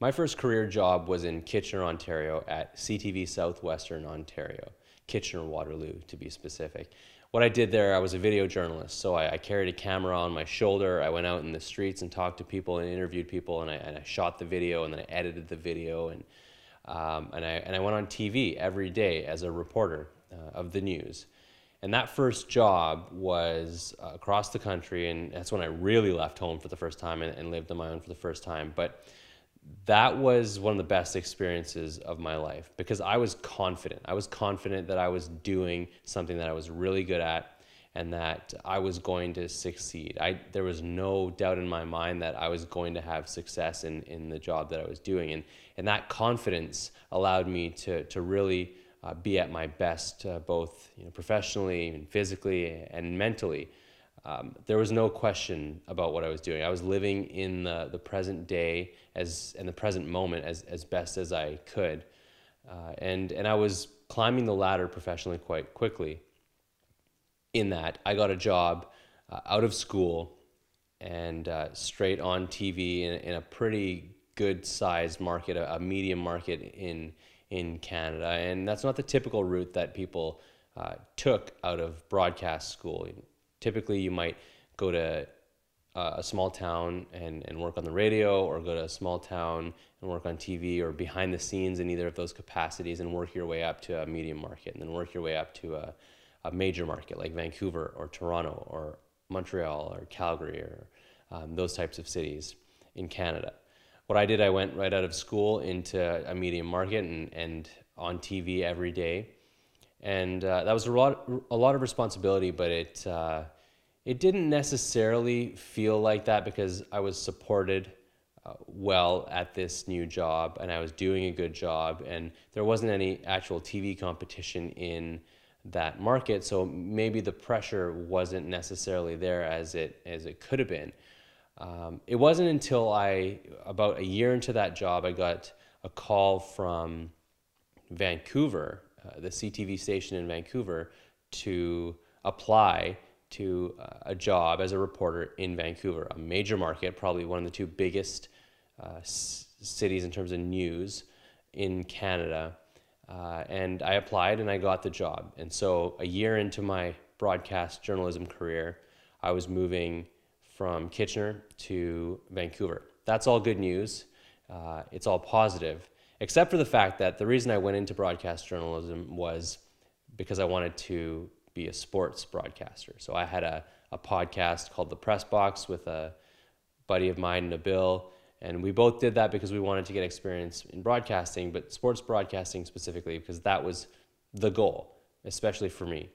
My first career job was in Kitchener, Ontario at CTV Southwestern Ontario, Kitchener-Waterloo to be specific. What I did there, I was a video journalist, so I carried a camera on my shoulder. I went out in the streets and talked to people and interviewed people, and I shot the video, and then I edited the video, and I went on TV every day as a reporter of the news. And that first job was across the country, and that's when I really left home for the first time and lived on my own for the first time. But that was one of the best experiences of my life because I was confident. I was confident that I was doing something that I was really good at and that I was going to succeed. There was no doubt in my mind that I was going to have success in the job that I was doing. And that confidence allowed me to really be at my best, both professionally and physically and mentally. There was no question about what I was doing. I was living in the present day and the present moment as best as I could. And I was climbing the ladder professionally quite quickly in that I got a job out of school and straight on TV in a pretty good sized market, a medium market in Canada. And that's not the typical route that people took out of broadcast school. Typically, you might go to a small town and work on the radio, or go to a small town and work on TV, or behind the scenes in either of those capacities, and work your way up to a medium market, and then work your way up to a major market like Vancouver or Toronto or Montreal or Calgary or those types of cities in Canada. What I did, I went right out of school into a medium market and on TV every day. And that was a lot of responsibility, but it didn't necessarily feel like that because I was supported well at this new job, and I was doing a good job, and there wasn't any actual TV competition in that market, so maybe the pressure wasn't necessarily there as it could have been. It wasn't until about a year into that job, I got a call from Vancouver, the CTV station in Vancouver, to apply to a job as a reporter in Vancouver, a major market, probably one of the two biggest cities in terms of news in Canada. And I applied and I got the job. And so a year into my broadcast journalism career, I was moving from Kitchener to Vancouver. That's all good news. It's all positive, except for the fact that the reason I went into broadcast journalism was because I wanted to be a sports broadcaster. So I had a podcast called The Press Box with a buddy of mine, Nabil, and we both did that because we wanted to get experience in broadcasting, but sports broadcasting specifically because that was the goal, especially for me.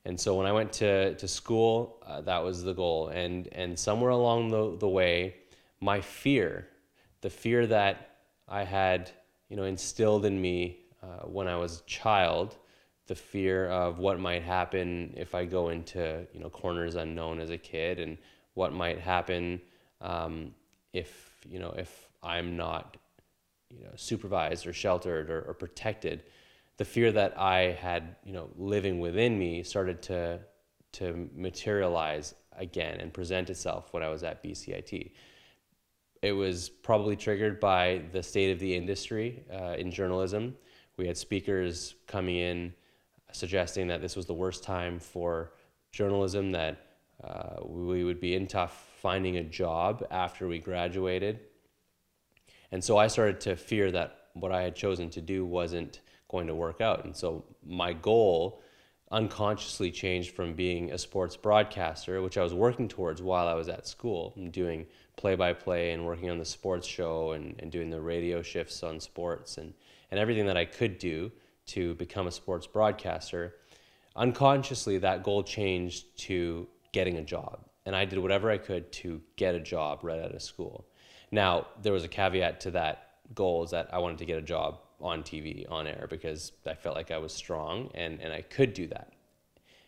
And so when I went to school, that was the goal. And somewhere along the way, my fear, the fear that I had instilled in me when I was a child, the fear of what might happen if I go into corners unknown as a kid, and what might happen if I'm not supervised or sheltered or protected. The fear that I had living within me started to materialize again and present itself when I was at BCIT. It was probably triggered by the state of the industry in journalism. We had speakers coming in suggesting that this was the worst time for journalism, that we would be in tough finding a job after we graduated. And so I started to fear that what I had chosen to do wasn't going to work out. And so my goal unconsciously changed from being a sports broadcaster, which I was working towards while I was at school, doing play-by-play and working on the sports show and doing the radio shifts on sports and everything that I could do to become a sports broadcaster. Unconsciously, that goal changed to getting a job. And I did whatever I could to get a job right out of school. Now, there was a caveat to that goal, is that I wanted to get a job on TV, on air, because I felt like I was strong and I could do that.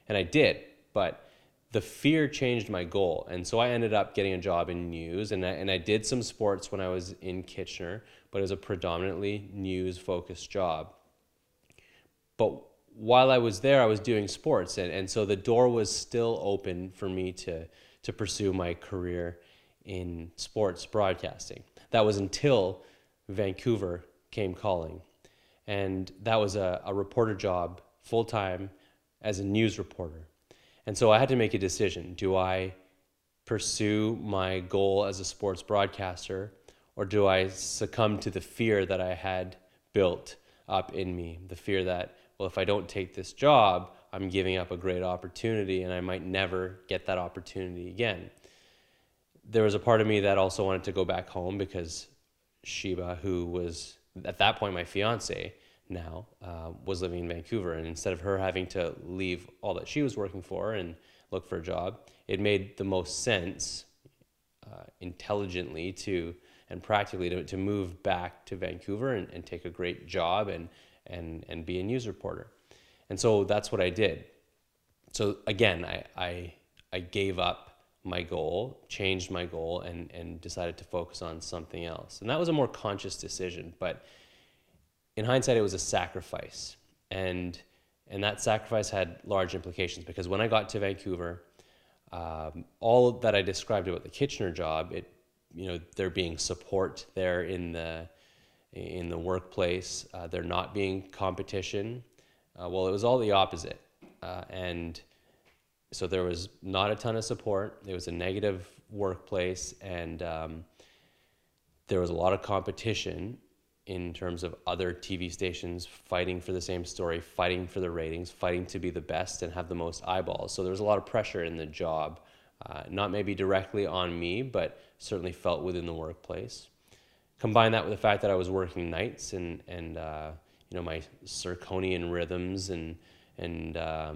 And I did, but the fear changed my goal. And so I ended up getting a job in news, and I did some sports when I was in Kitchener, but it was a predominantly news-focused job. But while I was there, I was doing sports, and so the door was still open for me to pursue my career in sports broadcasting. That was until Vancouver came calling. And that was a reporter job full-time as a news reporter. And so I had to make a decision. Do I pursue my goal as a sports broadcaster, or do I succumb to the fear that I had built up in me? The fear that, well, if I don't take this job, I'm giving up a great opportunity and I might never get that opportunity again. There was a part of me that also wanted to go back home because Sheba, who was at that point my fiance now, was living in Vancouver. And instead of her having to leave all that she was working for and look for a job, it made the most sense intelligently and practically to move back to Vancouver and take a great job and be a news reporter. And so that's what I did. So again, I gave up my goal, changed my goal, and decided to focus on something else. And that was a more conscious decision, but in hindsight, it was a sacrifice. And that sacrifice had large implications, because when I got to Vancouver, all that I described about the Kitchener job, there being support there in the workplace, there not being competition. Well, it was all the opposite. And so there was not a ton of support. There was a negative workplace, and there was a lot of competition in terms of other TV stations fighting for the same story, fighting for the ratings, fighting to be the best and have the most eyeballs. So there was a lot of pressure in the job, not maybe directly on me, but certainly felt within the workplace. Combine that with the fact that I was working nights and my circadian rhythms and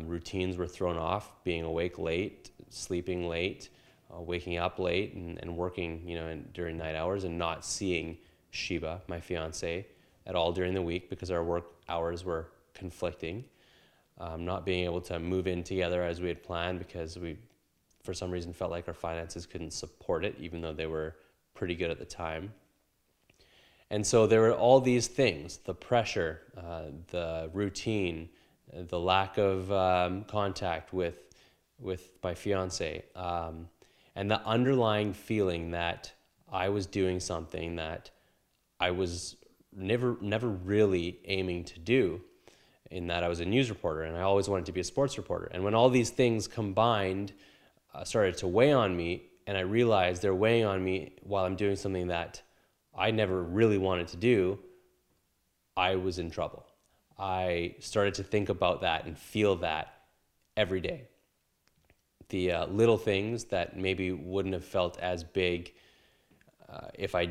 routines were thrown off, being awake late, sleeping late, waking up late, and working during night hours, and not seeing Sheba, my fiance, at all during the week because our work hours were conflicting. Not being able to move in together as we had planned because we, for some reason, felt like our finances couldn't support it, even though they were pretty good at the time. And so there were all these things: the pressure, the routine, the lack of contact with my fiance, and the underlying feeling that I was doing something that I was never really aiming to do, in that I was a news reporter and I always wanted to be a sports reporter. And when all these things combined started to weigh on me, and I realized they're weighing on me while I'm doing something that I never really wanted to do, I was in trouble. I started to think about that and feel that every day. The little things that maybe wouldn't have felt as big if I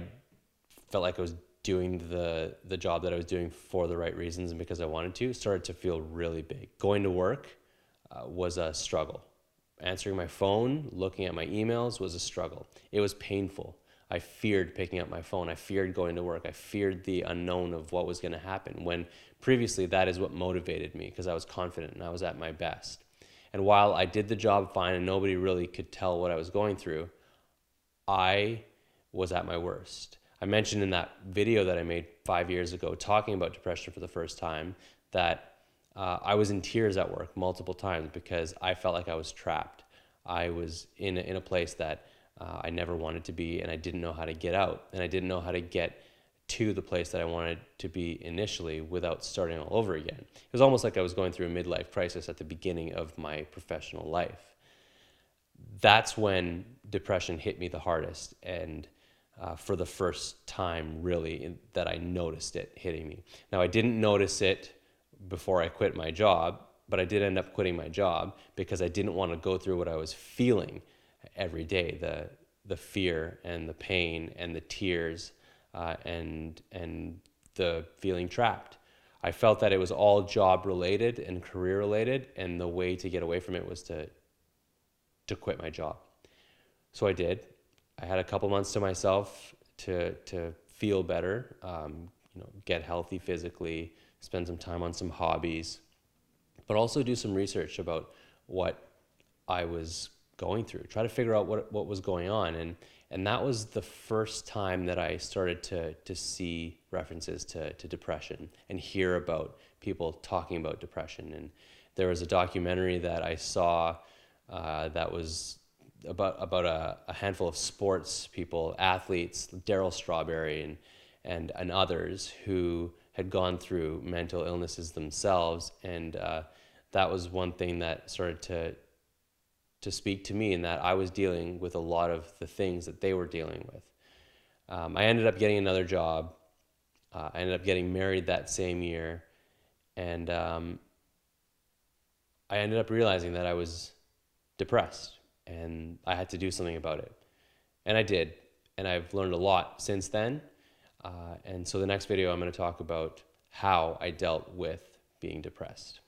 felt like I was doing the job that I was doing for the right reasons and because I wanted to, started to feel really big. Going to work was a struggle. Answering my phone, looking at my emails was a struggle. It was painful. I feared picking up my phone. I feared going to work. I feared the unknown of what was going to happen, when previously that is what motivated me, because I was confident and I was at my best. And while I did the job fine and nobody really could tell what I was going through, I was at my worst. I mentioned in that video that I made 5 years ago, talking about depression for the first time, that I was in tears at work multiple times because I felt like I was trapped. I was in a place that I never wanted to be, and I didn't know how to get out, and I didn't know how to get to the place that I wanted to be initially without starting all over again. It was almost like I was going through a midlife crisis at the beginning of my professional life. That's when depression hit me the hardest, and for the first time really that I noticed it hitting me. Now, I didn't notice it before I quit my job, but I did end up quitting my job because I didn't want to go through what I was feeling every day, the fear and the pain and the tears and the feeling trapped. I felt that it was all job related and career related, and the way to get away from it was to quit my job. So I did. I had a couple months to myself to feel better, get healthy physically, spend some time on some hobbies, but also do some research about what I was going through, try to figure out what was going on. And that was the first time that I started to see references to depression and hear about people talking about depression. And there was a documentary that I saw that was about a handful of sports people, athletes, Darryl Strawberry, and others who had gone through mental illnesses themselves. And that was one thing that started to speak to me, in that I was dealing with a lot of the things that they were dealing with. I ended up getting another job. I ended up getting married that same year. And I ended up realizing that I was depressed and I had to do something about it. And I did. And I've learned a lot since then. And so the next video, I'm going to talk about how I dealt with being depressed.